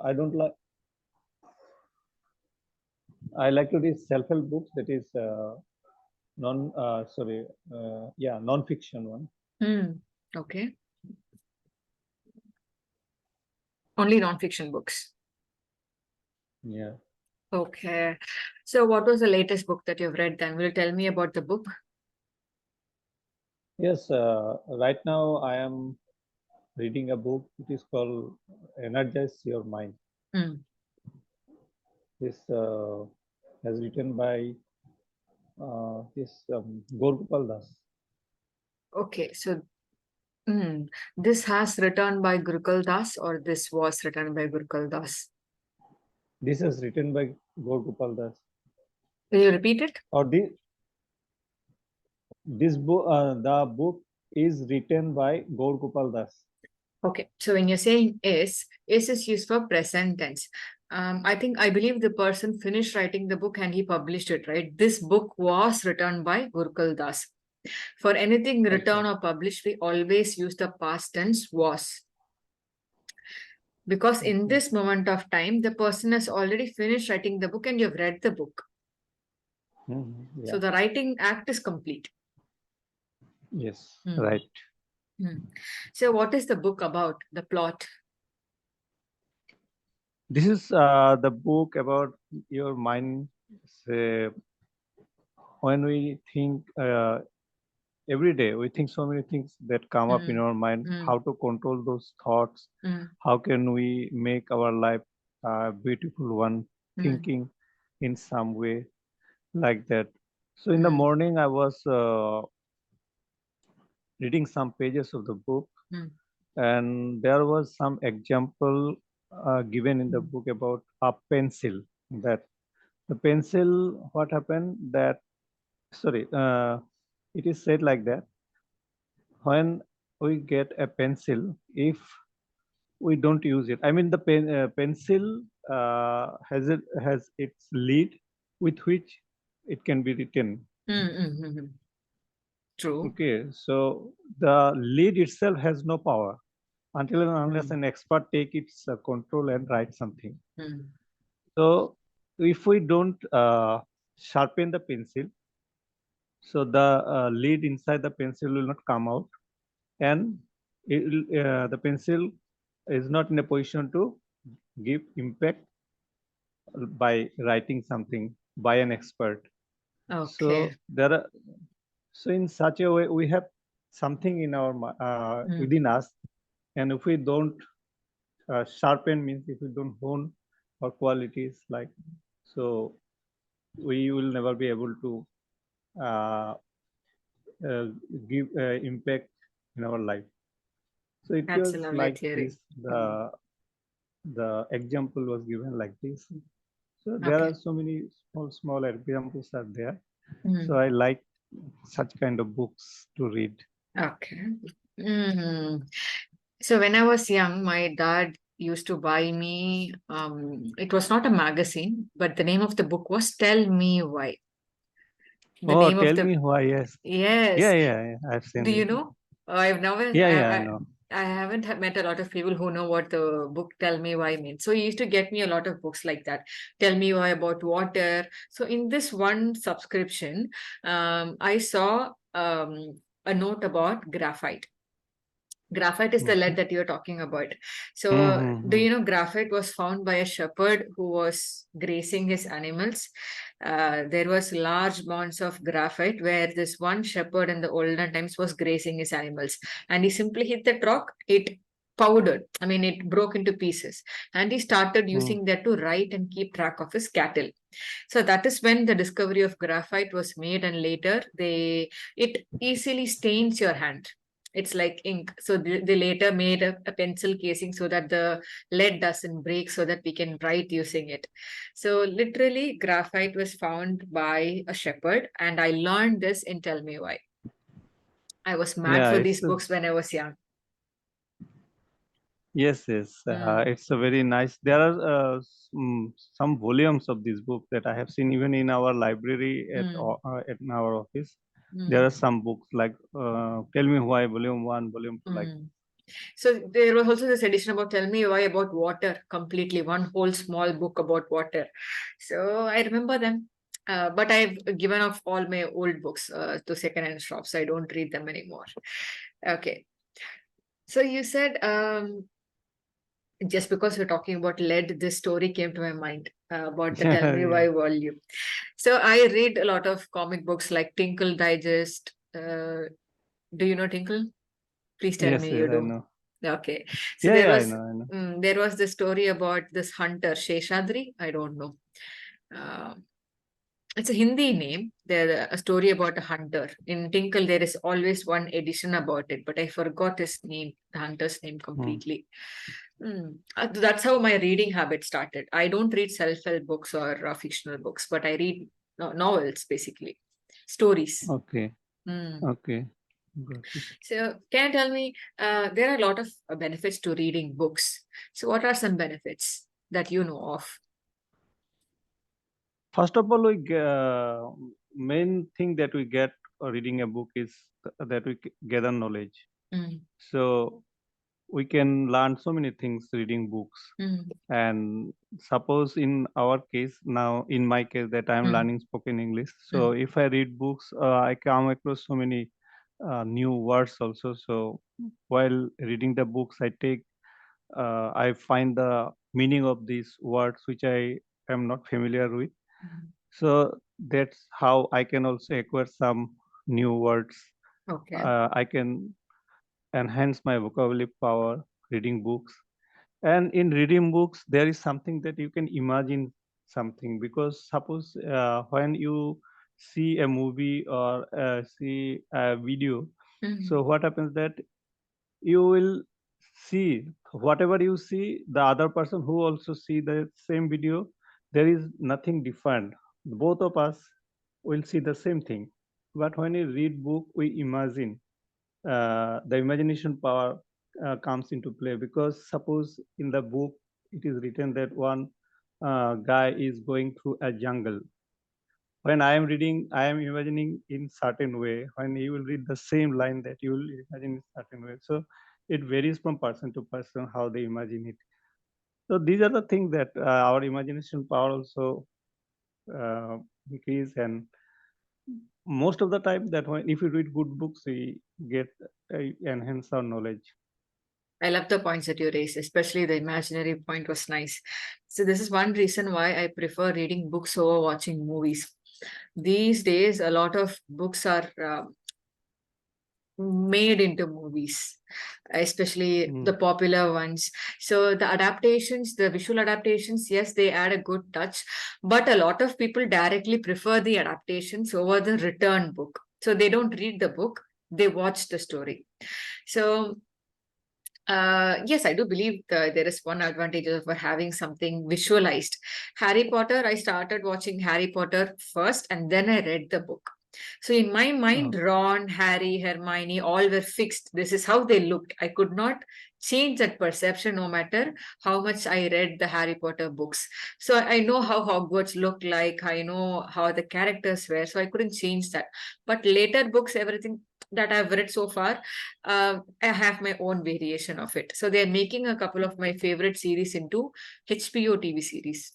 I don't like. I like to read self-help books. That is non. Sorry. Yeah, non-fiction one. Hmm. Okay. Only non-fiction books. Yeah. Okay. So what was the latest book that you've read then? Will you tell me about the book? Yes. Right now, I am reading a book. It is called "Energize Your Mind." Hmm. This has written by this Gorgopal Das. Okay. So this has written by Gurukul Das or this was written by Gurukul Das? This is written by Gorgopal Das. Will you repeat it? Or this book, the book is written by Gorgopal Das. Okay. So when you're saying is used for present tense. I believe the person finished writing the book and he published it, right? This book was written by Gurukul Das. For anything written Okay. or published, we always use the past tense was. Because in Okay. this moment of time, the person has already finished writing the book and you've read the book. Yeah. So the writing act is complete. Yes. Hmm. Right. So what is the book about? The plot? This is the book about your mind. Say, when we think every day, we think so many things that come up in our mind. How to control those thoughts? How can we make our life a beautiful one? Thinking in some way like that. So in the morning, I was reading some pages of the book, and there was some example given in the book about a pencil. That the pencil, what happened? That sorry, it is said like that when we get a pencil, if we don't use it, I mean the pencil has its lead with which it can be written. True. Okay, so the lead itself has no power until and unless an expert take its control and write something. So if we don't sharpen the pencil, so the lead inside the pencil will not come out, and the pencil is not in a position to give impact by writing something by an expert. Okay. So there are, so in such a way we have something in our within us, and if we don't sharpen, means if we don't hone our qualities, like, so we will never be able to uh, give impact in our life. So it That's a was lovely like theory. this. The example was given like this. So there Okay. are so many small examples are there. So Mm. I like such kind of books to read. Okay. Mhm. So when I was young, my dad used to buy me, it was not a magazine, but the name of the book was Tell Me Why. The Oh, name of tell the, me why. Yes. yes. Yeah. I've Do seen you it. know? I've never, Yeah, I know. I haven't met a lot of people who know what the book Tell Me Why means. So he used to get me a lot of books like that. Tell Me Why about water. So in this one subscription, I saw a note about graphite. Graphite is the lead Okay. that you're talking about. So, do Mm-hmm. you know graphite was found by a shepherd who was grazing his animals? There was large amounts of graphite where this one shepherd in the olden times was grazing his animals, and he simply hit that rock. It powdered. I mean, it broke into pieces, and he started using that to write and keep track of his cattle. So that is when the discovery of graphite was made, and later it easily stains your hand. It's like ink. So they later made a pencil casing so that the lead doesn't break, so that we can write using it. So literally, graphite was found by a shepherd, and I learned this in Tell Me Why. I was mad Yeah, for these books when I was young. yes. It's a very nice. There are some volumes of this book that I have seen even in our library at our office. There are some books like Tell Me Why, Volume 1, Volume 2, like. So there was also this edition about Tell Me Why about water, completely one whole small book about water. So I remember them. But I've given off all my old books to second-hand shops. I don't read them anymore. Okay. So you said just because we're talking about lead, this story came to my mind about the Tell Me Yeah. Why volume. So I read a lot of comic books like Tinkle Digest. Do you know Tinkle? Please tell Yes, me yes, you I do. know. Okay. So Yeah, there yeah, I was know, I know. there was this story about this hunter, Sheshadri. I don't know. Uh, it's a Hindi name. There a story about a hunter. In Tinkle, there is always one edition about it, but I forgot his name, the hunter's name Hmm. completely. That's how my reading habit started. I don't read self-help books or fictional books, but I read novels, basically, stories. Okay, Mm. okay. Got it. So, can you tell me, there are a lot of benefits to reading books. So, what are some benefits that you know of? First of all, main thing that we get reading a book is that we gather knowledge. Mm, So we can learn so many things reading books. mm, And suppose in our case, now in my case, that I'm mm, learning spoken English. So mm, if I read books, I come across so many new words also. So while reading the books, I find the meaning of these words which I am not familiar with. mm. So that's how I can also acquire some new words. Okay. I can enhance my vocabulary power reading books. And in reading books, there is something that you can imagine something, because suppose when you see a movie or see a video, Mm, so what happens that you will see whatever you see, the other person who also see the same video, there is nothing different. Both of us will see the same thing. But when you read book, we imagine, the imagination power comes into play, because suppose in the book it is written that one guy is going through a jungle. When I am reading, I am imagining in certain way. When you will read the same line, that you will imagine in certain way. So it varies from person to person how they imagine it. So these are the things that our imagination power also increase. And most of the time, that when if you read good books, we get enhance our knowledge. I love the points that you raised, especially the imaginary point was nice. So, this is one reason why I prefer reading books over watching movies. These days, a lot of books are made into movies, especially Mm. the popular ones. So the adaptations, the visual adaptations, yes, they add a good touch, but a lot of people directly prefer the adaptations over the written book. So they don't read the book, they watch the story. So yes, I do believe there is one advantage of having something visualized. Harry Potter, I started watching Harry Potter first and then I read the book. So in my mind, Okay. Ron, Harry, Hermione, all were fixed. This is how they looked. I could not change that perception no matter how much I read the Harry Potter books. So I know how Hogwarts looked like. I know how the characters were. So I couldn't change that. But later books, everything that I've read so far, I have my own variation of it. So they're making a couple of my favorite series into HBO TV series.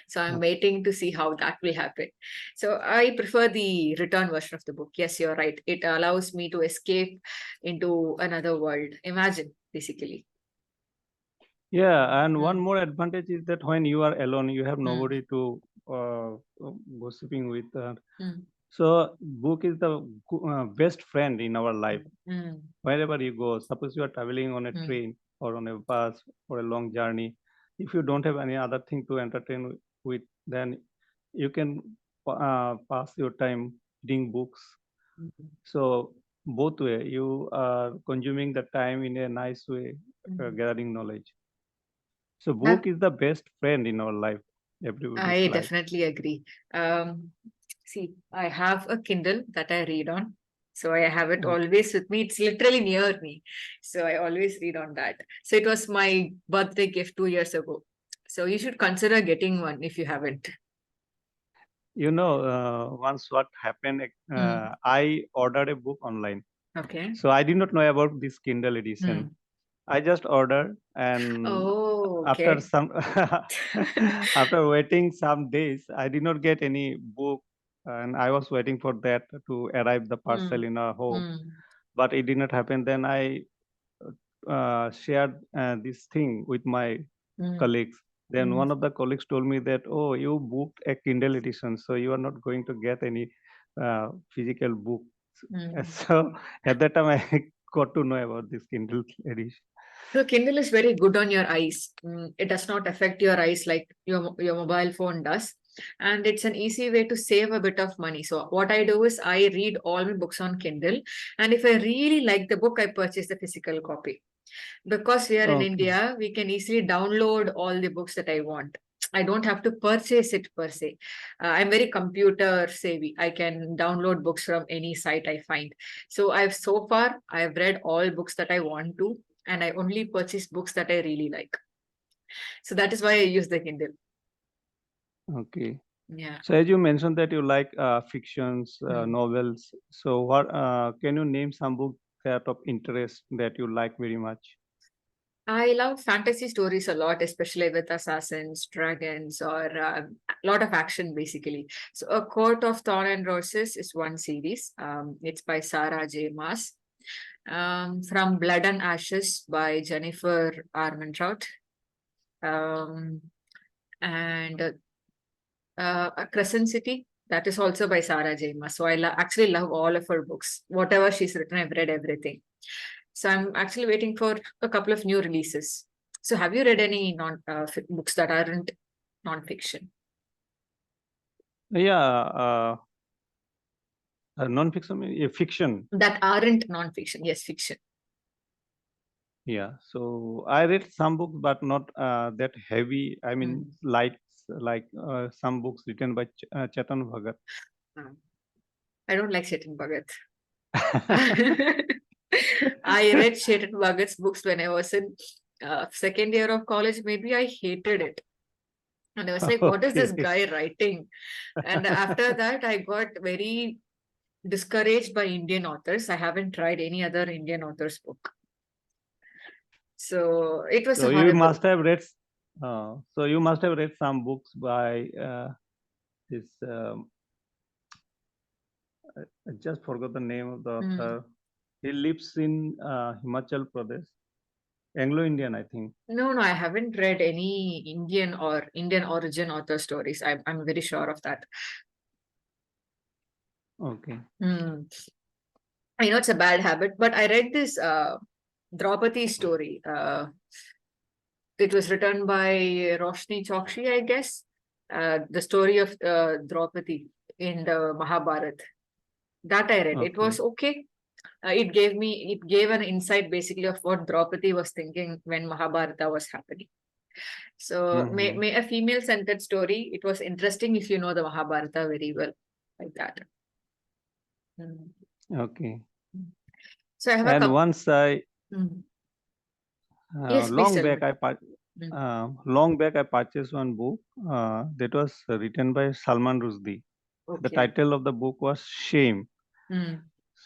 So I'm waiting to see how that will happen. So I prefer the return version of the book. Yes, you're right. It allows me to escape into another world. Imagine, basically. Yeah, and one Mm, more advantage is that when you are alone, you have mm, nobody to gossiping with. mm, So book is the best friend in our life. mm, Wherever you go, suppose you are traveling on a mm. train or on a bus for a long journey, if you don't have any other thing to entertain with, then you can pass your time reading books. Mm, So both way, you are consuming the time in a nice way, mm. gathering knowledge. So Uh, book is the best friend in our life, everybody's I life. definitely agree. Um, See, I have a Kindle that I read on. So I have it Okay. always with me. It's literally near me. So I always read on that. So it was my birthday gift 2 years ago. So you should consider getting one if you haven't. You know, once what happened, Mm, I ordered a book online. Okay. So I did not know about this Kindle edition. I just ordered, and after okay. some after waiting some days, I did not get any book, and I was waiting for that to arrive the parcel in our home, but it did not happen. Then I shared this thing with my colleagues. Then one of the colleagues told me that, oh, you booked a Kindle edition, so you are not going to get any physical book. So at that time, I got to know about this Kindle edition. So Kindle is very good on your eyes. It does not affect your eyes like your mobile phone does. And it's an easy way to save a bit of money. So what I do is I read all my books on Kindle. And if I really like the book, I purchase the physical copy. Because we are in India, we can easily download all the books that I want. I don't have to purchase it per se. I'm very computer savvy. I can download books from any site I find. So I've read all books that I want to, and I only purchase books that I really like. So that is why I use the Kindle. Okay. Yeah. So as you mentioned that you like fictions, novels. So what can you name some books that of interest that you like very much? I love fantasy stories a lot, especially with assassins, dragons, or a lot of action, basically. So, A Court of Thorn and Roses is one series. It's by Sarah J. Maas. From Blood and Ashes by Jennifer Armentrout. And Crescent City, that is also by Sarah J. Maas. So, I actually love all of her books. Whatever she's written, I've read everything. So I'm actually waiting for a couple of new releases. So have you read any books that aren't non-fiction? Yeah, non-fiction, fiction. That aren't non-fiction, yes, fiction. Yeah, so I read some books, but not that heavy. I mean, light, like some books written by Chetan Bhagat. I don't like Chetan Bhagat. I read Chetan Bhagat's books when I was in second year of college. Maybe I hated it. And I was like, what is this guy writing? And after that, I got very discouraged by Indian authors. I haven't tried any other Indian author's book. So it was So horrible. you must have read. So you must have read some books by this. I just forgot the name of the author. He lives in Himachal Pradesh. AngloIndian, I think. No, I haven't read any Indian or Indian origin author stories. I'm very sure of that. Okay. I know it's a bad habit, but I read this Draupadi story. It was written by Roshni Chokshi, I guess. The story of Draupadi in the Mahabharata. That I read. It was okay. It gave an insight basically of what Draupadi was thinking when Mahabharata was happening. So may a female centered story. It was interesting if you know the Mahabharata very well, like that. Okay. So I have and once I yes, long back I purchased one book that was written by Salman Rushdie. Okay. The title of the book was Shame.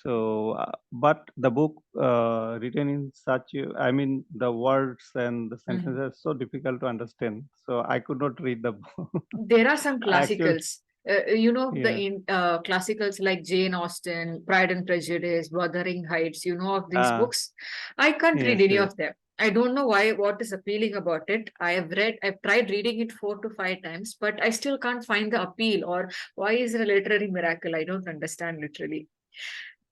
So, but the book written in such, I mean, the words and the sentences are so difficult to understand. So I could not read the book. There are some classicals. The classicals like Jane Austen, Pride and Prejudice, Wuthering Heights. You know of these books. I can't read any of them. I don't know what is appealing about it. I've tried reading it 4 to 5 times, but I still can't find the appeal, or why is it a literary miracle? I don't understand literally.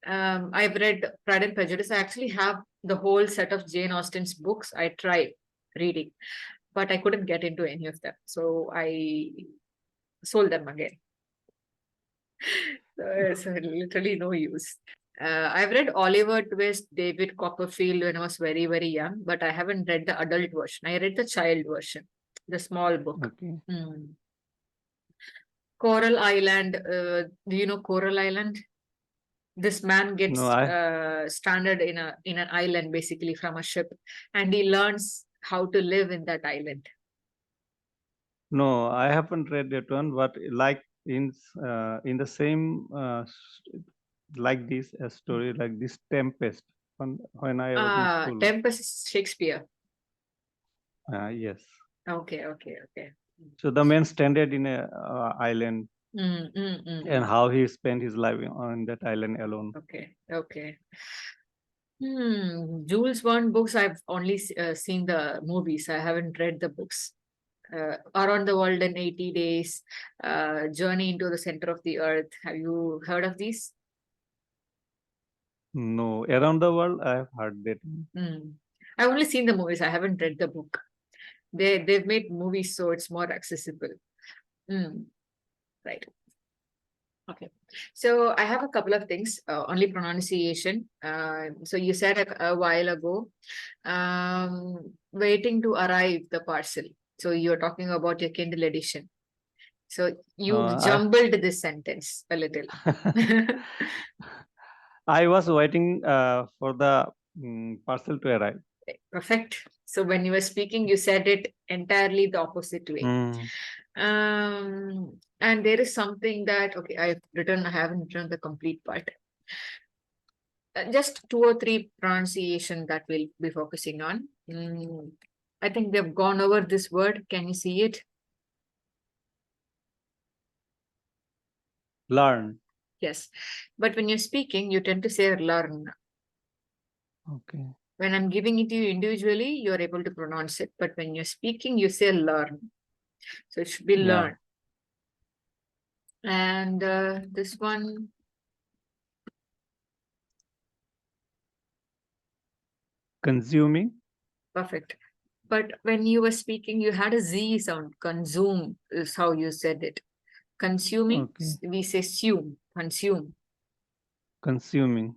I've read Pride and Prejudice. I actually have the whole set of Jane Austen's books. I tried reading, but I couldn't get into any of them. So I sold them again. So literally no use. I've read Oliver Twist, David Copperfield when I was very, very young, but I haven't read the adult version. I read the child version, the small book. Okay. Coral Island. Do you know Coral Island? This man gets stranded in an island, basically from a ship, and he learns how to live in that island. No, I haven't read that one, but like in the same like this, a story like this, Tempest, when I was in school. Tempest is Shakespeare. Yes. Okay. So the man stranded in a island, and how he spent his life on that island alone. Okay. Jules Verne books, I've only seen the movies. I haven't read the books. Around the World in 80 Days, Journey into the Center of the Earth. Have you heard of these? No, Around the World, I have heard that. I've only seen the movies. I haven't read the book. They've made movies so it's more accessible. Right. Okay. So I have a couple of things, only pronunciation. So you said a while ago, waiting to arrive the parcel. So you're talking about your Kindle edition. So you've jumbled this sentence a little. I was waiting for the parcel to arrive. Perfect. So when you were speaking, you said it entirely the opposite way. And there is something that, okay, I haven't written the complete part. Just 2 or 3 pronunciation that we'll be focusing on. I think they've gone over this word. Can you see it? Learn. Yes. But when you're speaking, you tend to say learn. Okay. When I'm giving it to you individually, you're able to pronounce it. But when you're speaking, you say learn. So it should be learn. And this one. Consuming. Perfect. But when you were speaking, you had a Z sound. Consume is how you said it. Consuming, we say consume. Consuming.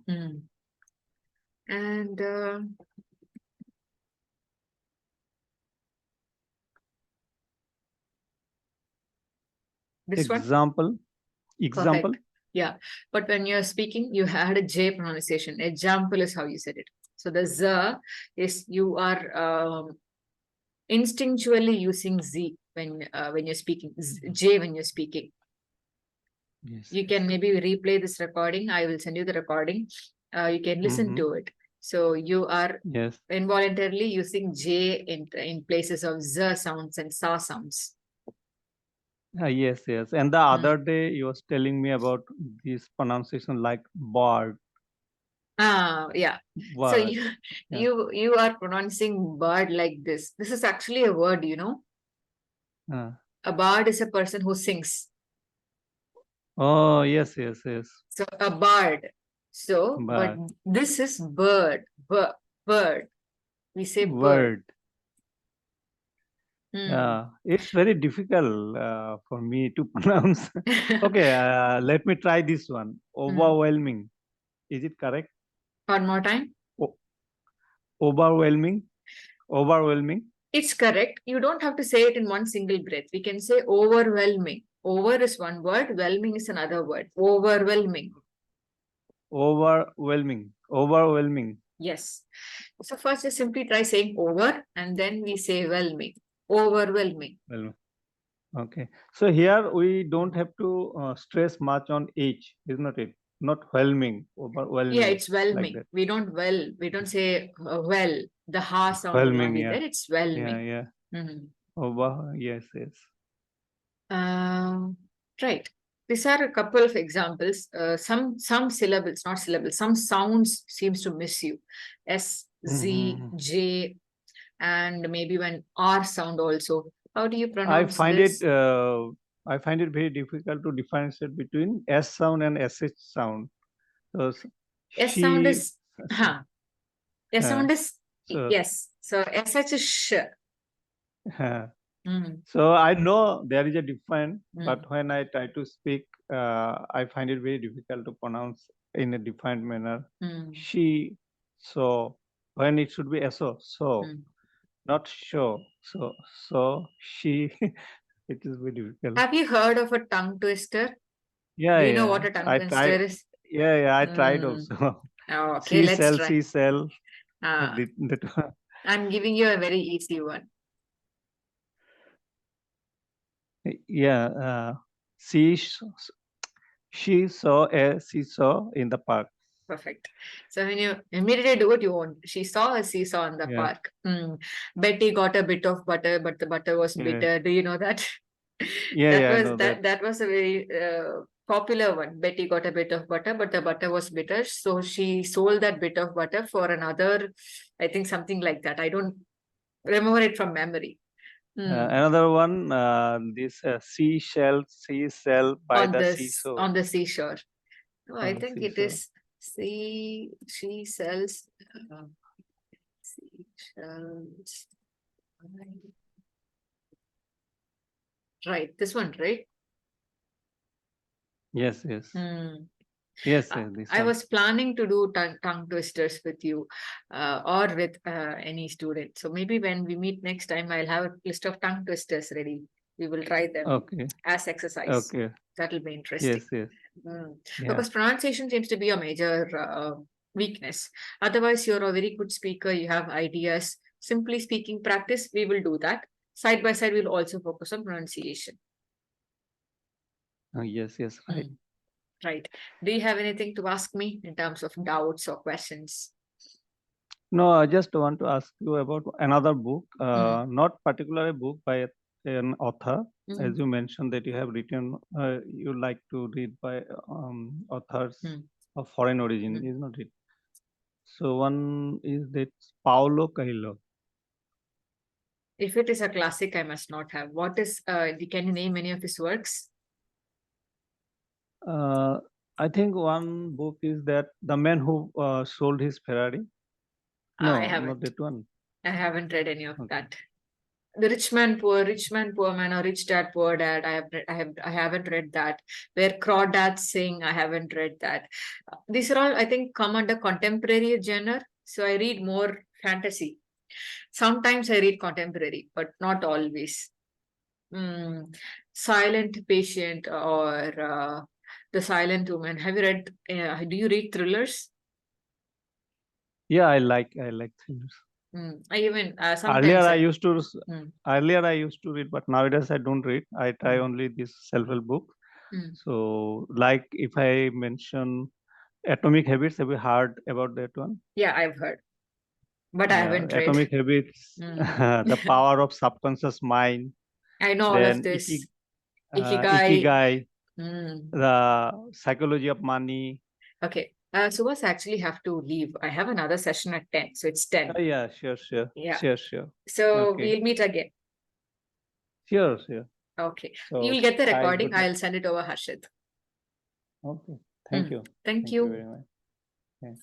And this example. Perfect. Yeah. But when you're speaking, you had a J pronunciation. Example is how you said it. So the Z is you are instinctually using Z when you're speaking, J when you're speaking. Yes. You can maybe replay this recording. I will send you the recording. You can listen to it. So you are involuntarily using J in places of Z sounds and Sa sounds. Yes. And the other day you was telling me about this pronunciation like bird. Yeah. Bird. So you are pronouncing bird like this. This is actually a word, you know. A bard is a person who sings. Oh, yes. So a bard. So, but this is bird. Bird. We say bird. Yeah, it's very difficult for me to pronounce. Okay, let me try this one. Overwhelming. Is it correct? One more time. Overwhelming. It's correct. You don't have to say it in one single breath. We can say overwhelming. Over is one word. Whelming is another word. Overwhelming. Yes. So first just simply try saying over and then we say whelming. Overwhelming. Okay. So here we don't have to stress much on H, isn't it? Not whelming, overwhelming. Yeah, it's whelming. Like we don't say well. The ha sound will not be there. It's whelming. Yeah. Yes. Right. These are a couple of examples. Some syllables, not syllables, some sounds seems to miss you. S, Z, J, and maybe when R sound also. How do you pronounce this? I find it very difficult to differentiate between S sound and SH sound. So S sound is S sound is yes. So SH is sh. So I know there is a difference, but when I try to speak, I find it very difficult to pronounce in a different manner. She, so when it should be so, not show. So she, it is very difficult. Have you heard of a tongue twister? Yeah. Do you know what a tongue twister is? Yeah, I tried also. Okay, let's try. She sell. I'm giving you a very easy one. Yeah, she She saw a seesaw in the park. Perfect. So when you immediately do it, you won't. She saw a seesaw in the Yeah. park. Betty got a bit of butter, but the butter was Yeah. bitter. Do you know that? Yeah, that yeah, I was know that. that was a very popular one. Betty got a bit of butter, but the butter was bitter. So she sold that bit of butter for another, I think something like that. I don't remember it from memory. Another one, this seashell by the seashore. On the seashore. No, I On the think it seashore. is she sells seashells. Right, this one, right? Yes, yes. Yes, this I one. was planning to do tongue twisters with you or with any student. So maybe when we meet next time, I'll have a list of tongue twisters ready. We will try them as exercise. Okay. That'll be interesting. Yes, yes. Yeah. Because pronunciation seems to be a major weakness. Otherwise, you're a very good speaker. You have ideas. Simply speaking practice, we will do that. Side by side, we'll also focus on pronunciation. Yes, yes, right. Right. Do you have anything to ask me in terms of doubts or questions? No, I just want to ask you about another book, not particular a book by an author. As you mentioned that you have written, you like to read by authors of foreign origin, is not it? So one is that Paulo Coelho. If it is a classic, I must not have. What is, can you name any of his works? I think one book is that The Man Who Sold His Ferrari. No, I haven't. not that one. I haven't read any of that. The Rich Man, Poor Man, or Rich Dad, Poor Dad. I haven't read that. Where Crawdads Sing. I haven't read that. These are all, I think, come under contemporary genre. So I read more fantasy. Sometimes I read contemporary, but not always. Silent Patient or The Silent Woman. Have you read? Do you read thrillers? Yeah, I like thrillers. I even sometimes Earlier I used to read, but nowadays I don't read. I try only this self-help book. So, like if I mention Atomic Habits, have you heard about that one? Yeah, I've heard, but I haven't read. Atomic Habits, The Power of Subconscious Mind. I know all of this. Ikigai, The Psychology of Money. Okay. Subhas, I actually have to leave. I have another session at 10. So it's 10. Yeah, sure. Yeah. Sure. So we'll meet again. Sure. Okay. So, you'll get the bye, recording. good night. I'll send it over Harshit. Okay. Thank you. Thank you very much. Yeah.